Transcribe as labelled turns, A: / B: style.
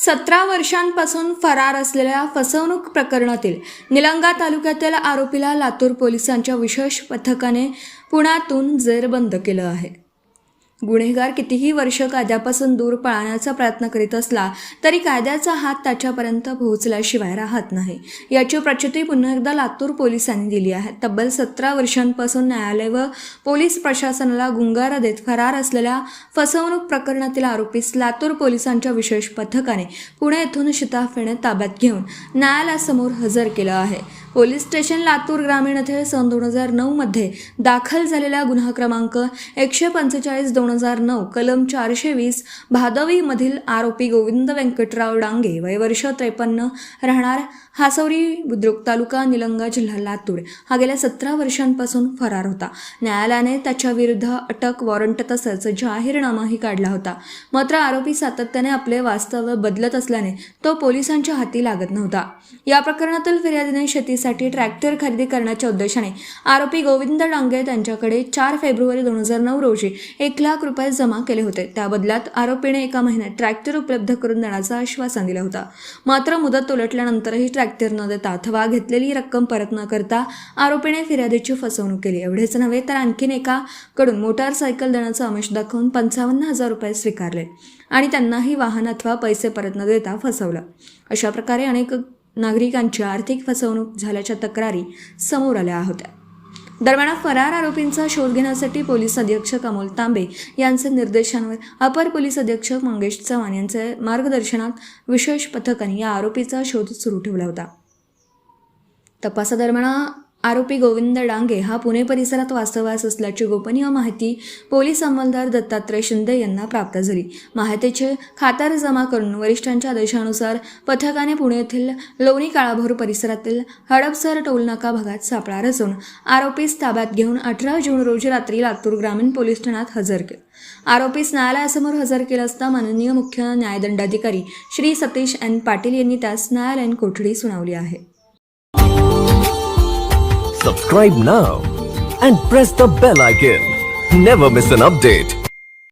A: 17 वर्षांपासून फरार असलेल्या फसवणूक प्रकरणातील निलंगा तालुक्यातील आरोपीला लातूर पोलिसांच्या विशेष पथकाने पुण्यातून जेरबंद केलं आहे. गुन्हेगार कितीही वर्ष कायद्यापासून दूर पळण्याचा प्रयत्न करीत असला तरी कायद्याचा हात त्याच्यापर्यंत पोहोचल्याशिवाय राहत नाही. याची प्रचिती पुन्हा एकदा लातूर पोलिसांनी दिली आहे. तब्बल 17 वर्षांपासून न्यायालय व पोलीस प्रशासनाला गुंगारा देत फरार असलेल्या फसवणूक प्रकरणातील आरोपीस लातूर पोलिसांच्या विशेष पथकाने पुणे येथून शिताफेने ताब्यात घेऊन न्यायालयासमोर हजर केलं आहे. पोलीस स्टेशन लातूर ग्रामीण येथे सन 2009 मध्ये दाखल झालेल्या गुन्हा क्रमांक 145/2009 कलम 420 भादवी मधील आरोपी गोविंद व्यंकटराव डांगे वय वर्ष 53 राहणार हासौरी बुद्रुक तालुका निलंगा जिल्हा लातूर हा गेल्या 17 वर्षांपासून फरार होता. न्यायालयाने त्याच्या विरुद्ध अटक वॉरंट तसंच जाहीरनामाही काढला होता. मात्र आरोपी सातत्याने आपले वास्तव्य बदलत असल्याने तो पोलिसांच्या हाती लागत नव्हता. या प्रकरणातील फिर्यादीने शेतीसाठी ट्रॅक्टर खरेदी करण्याच्या उद्देशाने आरोपी गोविंद डांगे त्यांच्याकडे 4 फेब्रुवारी 2009 रोजी 1 लाख रुपये जमा केले होते. त्या बदल्यात आरोपीने एका महिन्यात ट्रॅक्टर उपलब्ध करून देण्याचं आश्वासन दिलं होतं. मात्र मुदत उलटल्यानंतरही ट्रॅक्टर न देता अथवा घेतलेली रक्कम परत न करता आरोपीने फिर्यादीची फसवणूक केली. एवढेच नव्हे तर आणखीन एकाकडून मोटारसायकल देण्याचं आमिष दाखवून 55,000 रुपये स्वीकारले आणि त्यांनाही वाहन अथवा पैसे परत न देता फसवलं. अशा प्रकारे अनेक नागरिकांची आर्थिक फसवणूक झाल्याच्या तक्रारी समोर आल्या होत्या. दरम्यान फरार आरोपींचा शोध घेण्यासाठी पोलीस अधीक्षक अमोल तांबे यांच्या निर्देशांवर अपर पोलीस अधीक्षक मंगेश चव्हाण यांच्या मार्गदर्शनात विशेष पथकाने या आरोपीचा शोध सुरू ठेवला होता. तपासादरम्यान आरोपी गोविंद डांगे हा पुणे परिसरात वास्तव्यास असल्याची गोपनीय माहिती पोलीस अंमलदार दत्तात्रय शिंदे यांना प्राप्त झाली. माहितीचे खातर जमा करून वरिष्ठांच्या आदेशानुसार पथकाने पुणे येथील लोणी काळाभोर परिसरातील हडपसर टोलनाका भागात सापळा रचून आरोपीस ताब्यात घेऊन 18 जून रोजी रात्री लातूर ग्रामीण पोलीस ठाण्यात हजर केले. आरोपीस न्यायालयासमोर हजर केलं असता माननीय मुख्य न्यायदंडाधिकारी श्री सतीश एन पाटील यांनी त्यास न्यायालयीन कोठडी सुनावली आहे.
B: Subscribe now and press the bell icon. Never miss an update.